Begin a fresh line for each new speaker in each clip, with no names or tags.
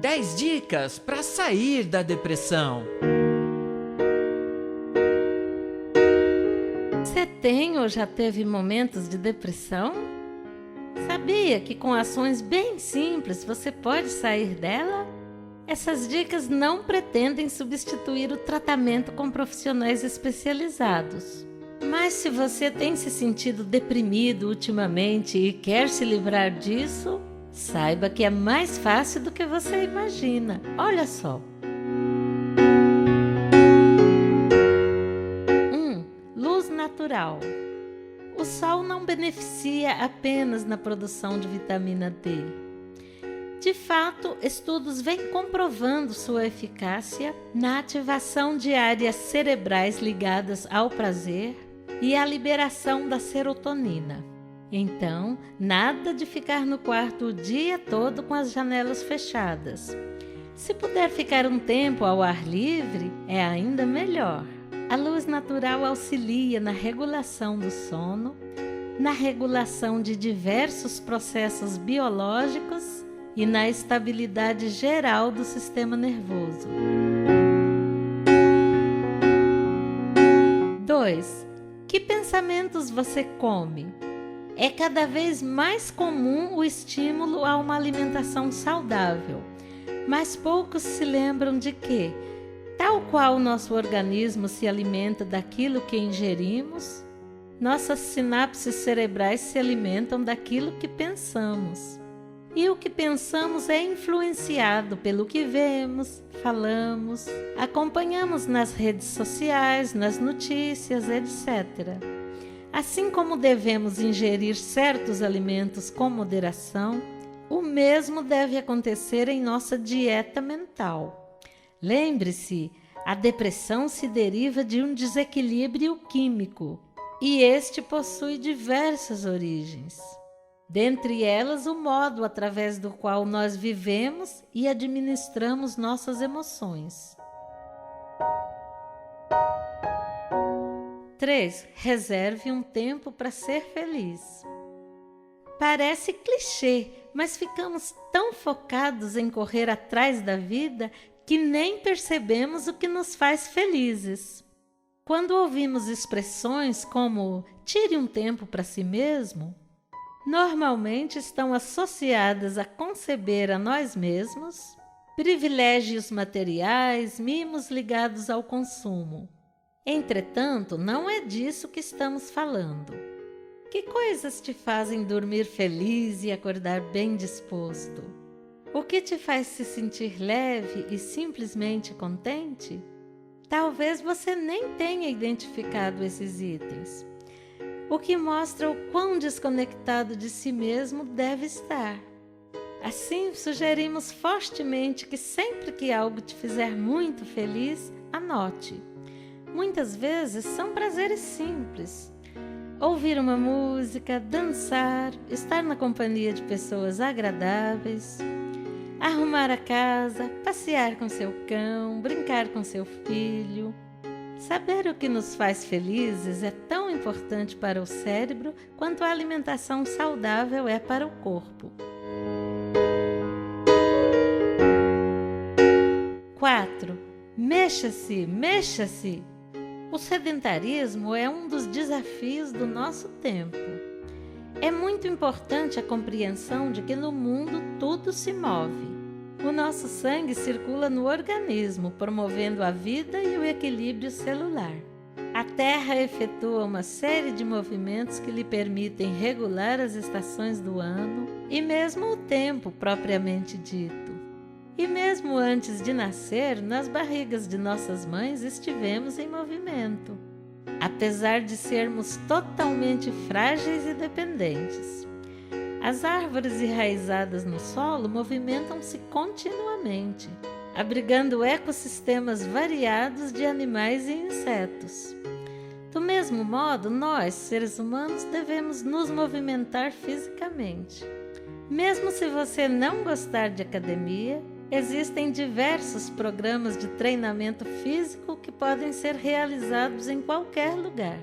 10 dicas para sair da depressão.
Você tem ou já teve momentos de depressão? Sabia que com ações bem simples você pode sair dela? Essas dicas não pretendem substituir o tratamento com profissionais especializados. Mas se você tem se sentido deprimido ultimamente e quer se livrar disso, saiba que é mais fácil do que você imagina. Olha só. 1. Luz natural. O sol não beneficia apenas na produção de vitamina D. De fato, estudos vêm comprovando sua eficácia na ativação de áreas cerebrais ligadas ao prazer e à liberação da serotonina. Então, nada de ficar no quarto o dia todo com as janelas fechadas. Se puder ficar um tempo ao ar livre, é ainda melhor. A luz natural auxilia na regulação do sono, na regulação de diversos processos biológicos e na estabilidade geral do sistema nervoso. 2. Que pensamentos você come? É cada vez mais comum o estímulo a uma alimentação saudável, mas poucos se lembram de que, tal qual nosso organismo se alimenta daquilo que ingerimos, nossas sinapses cerebrais se alimentam daquilo que pensamos. E o que pensamos é influenciado pelo que vemos, falamos, acompanhamos nas redes sociais, nas notícias, etc. Assim como devemos ingerir certos alimentos com moderação, o mesmo deve acontecer em nossa dieta mental. Lembre-se, a depressão se deriva de um desequilíbrio químico e este possui diversas origens. Dentre elas, o modo através do qual nós vivemos e administramos nossas emoções. 3. Reserve um tempo para ser feliz. Parece clichê, mas ficamos tão focados em correr atrás da vida que nem percebemos o que nos faz felizes. Quando ouvimos expressões como "tire um tempo para si mesmo", normalmente estão associadas a conceber a nós mesmos privilégios materiais, mimos ligados ao consumo. Entretanto, não é disso que estamos falando. Que coisas te fazem dormir feliz e acordar bem disposto? O que te faz se sentir leve e simplesmente contente? Talvez você nem tenha identificado esses itens, o que mostra o quão desconectado de si mesmo deve estar. Assim, sugerimos fortemente que sempre que algo te fizer muito feliz, anote. Muitas vezes são prazeres simples. Ouvir uma música, dançar, estar na companhia de pessoas agradáveis, arrumar a casa, passear com seu cão, brincar com seu filho. Saber o que nos faz felizes é tão importante para o cérebro quanto a alimentação saudável é para o corpo. 4. Mexa-se, mexa-se! O sedentarismo é um dos desafios do nosso tempo. É muito importante a compreensão de que no mundo tudo se move. O nosso sangue circula no organismo, promovendo a vida e o equilíbrio celular. A Terra efetua uma série de movimentos que lhe permitem regular as estações do ano e mesmo o tempo propriamente dito. E mesmo antes de nascer, nas barrigas de nossas mães estivemos em movimento, apesar de sermos totalmente frágeis e dependentes. As árvores enraizadas no solo movimentam-se continuamente, abrigando ecossistemas variados de animais e insetos. Do mesmo modo, nós, seres humanos, devemos nos movimentar fisicamente. Mesmo se você não gostar de academia, existem diversos programas de treinamento físico que podem ser realizados em qualquer lugar.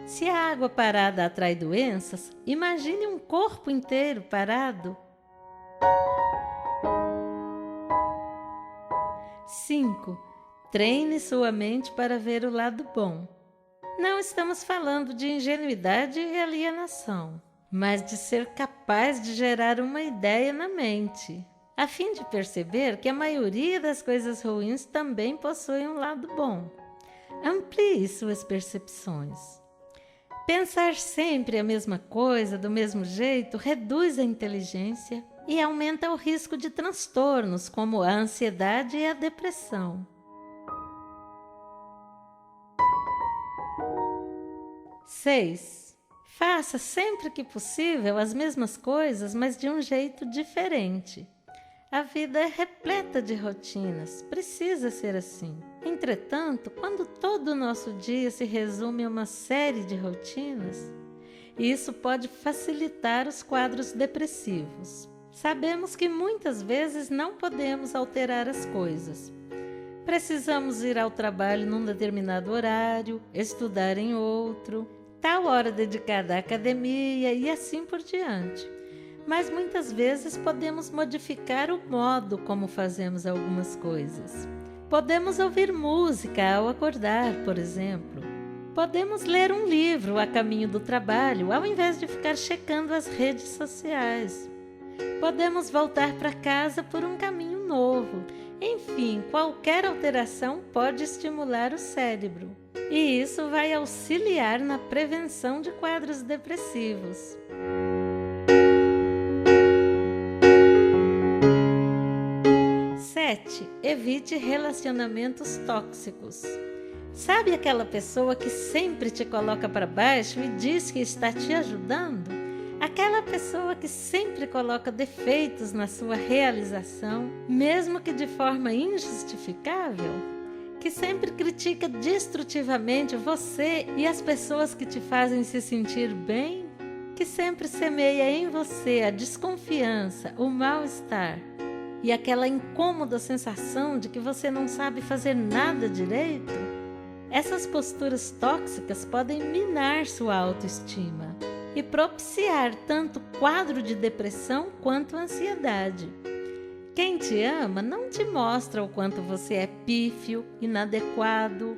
Se a água parada atrai doenças, imagine um corpo inteiro parado. 5. Treine sua mente para ver o lado bom. Não estamos falando de ingenuidade e alienação, mas de ser capaz de gerar uma ideia na mente, a fim de perceber que a maioria das coisas ruins também possuem um lado bom. Amplie suas percepções. Pensar sempre a mesma coisa, do mesmo jeito, reduz a inteligência e aumenta o risco de transtornos como a ansiedade e a depressão. 6. Faça sempre que possível as mesmas coisas, mas de um jeito diferente. A vida é repleta de rotinas, precisa ser assim. Entretanto, quando todo o nosso dia se resume a uma série de rotinas, isso pode facilitar os quadros depressivos. Sabemos que muitas vezes não podemos alterar as coisas. Precisamos ir ao trabalho num determinado horário, estudar em outro, tal hora dedicada à academia e assim por diante. Mas muitas vezes podemos modificar o modo como fazemos algumas coisas. Podemos ouvir música ao acordar, por exemplo. Podemos ler um livro a caminho do trabalho, ao invés de ficar checando as redes sociais. Podemos voltar para casa por um caminho novo. Enfim, qualquer alteração pode estimular o cérebro. E isso vai auxiliar na prevenção de quadros depressivos. 7. Evite relacionamentos tóxicos. Sabe aquela pessoa que sempre te coloca para baixo e diz que está te ajudando? Aquela pessoa que sempre coloca defeitos na sua realização, mesmo que de forma injustificável? Que sempre critica destrutivamente você e as pessoas que te fazem se sentir bem? Que sempre semeia em você a desconfiança, o mal-estar e aquela incômoda sensação de que você não sabe fazer nada direito? Essas posturas tóxicas podem minar sua autoestima e propiciar tanto quadro de depressão quanto ansiedade. Quem te ama não te mostra o quanto você é pífio, inadequado,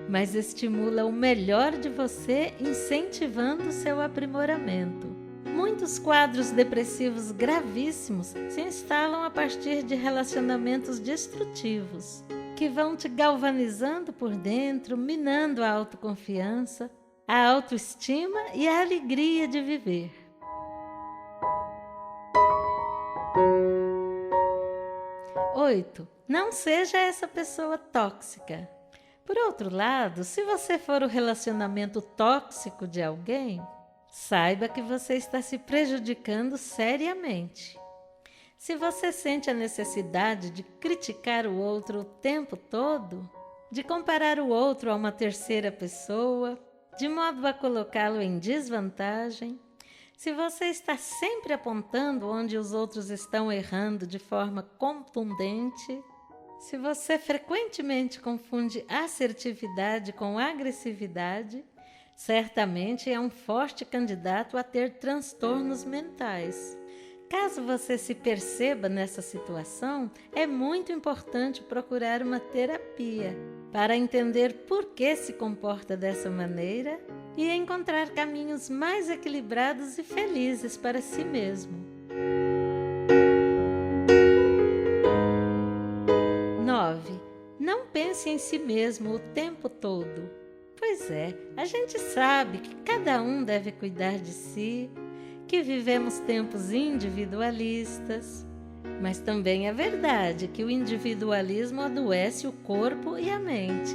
mas estimula o melhor de você, incentivando o seu aprimoramento. Muitos quadros depressivos gravíssimos se instalam a partir de relacionamentos destrutivos, que vão te galvanizando por dentro, minando a autoconfiança, a autoestima e a alegria de viver. 8. Não seja essa pessoa tóxica. Por outro lado, se você for o relacionamento tóxico de alguém, saiba que você está se prejudicando seriamente. Se você sente a necessidade de criticar o outro o tempo todo, de comparar o outro a uma terceira pessoa, de modo a colocá-lo em desvantagem, se você está sempre apontando onde os outros estão errando de forma contundente, se você frequentemente confunde assertividade com agressividade, certamente é um forte candidato a ter transtornos mentais. Caso você se perceba nessa situação, é muito importante procurar uma terapia para entender por que se comporta dessa maneira e encontrar caminhos mais equilibrados e felizes para si mesmo. 9. Não pense em si mesmo o tempo todo. Pois é, a gente sabe que cada um deve cuidar de si, que vivemos tempos individualistas, mas também é verdade que o individualismo adoece o corpo e a mente.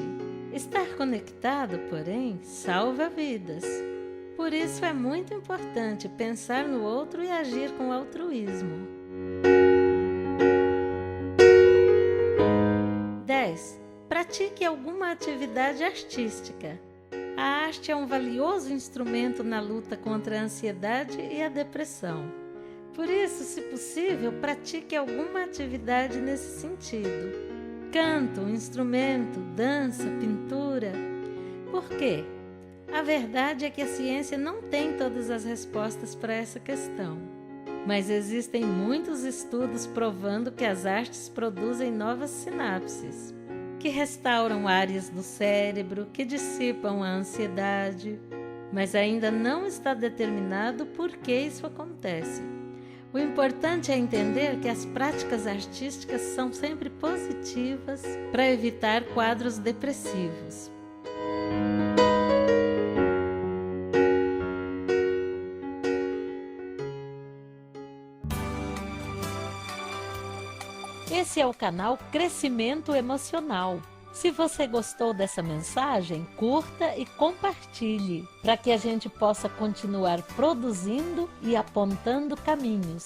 Estar conectado, porém, salva vidas. Por isso é muito importante pensar no outro e agir com altruísmo. 10. Pratique alguma atividade artística. A arte é um valioso instrumento na luta contra a ansiedade e a depressão. Por isso, se possível, pratique alguma atividade nesse sentido. Canto, instrumento, dança, pintura. Por quê? A verdade é que a ciência não tem todas as respostas para essa questão. mas existem muitos estudos provando que as artes produzem novas sinapses, que restauram áreas do cérebro, que dissipam a ansiedade, mas ainda não está determinado por que isso acontece. O importante é entender que as práticas artísticas são sempre positivas para evitar quadros depressivos. Esse é o canal Crescimento Emocional. Se você gostou dessa mensagem, curta e compartilhe, para que a gente possa continuar produzindo e apontando caminhos.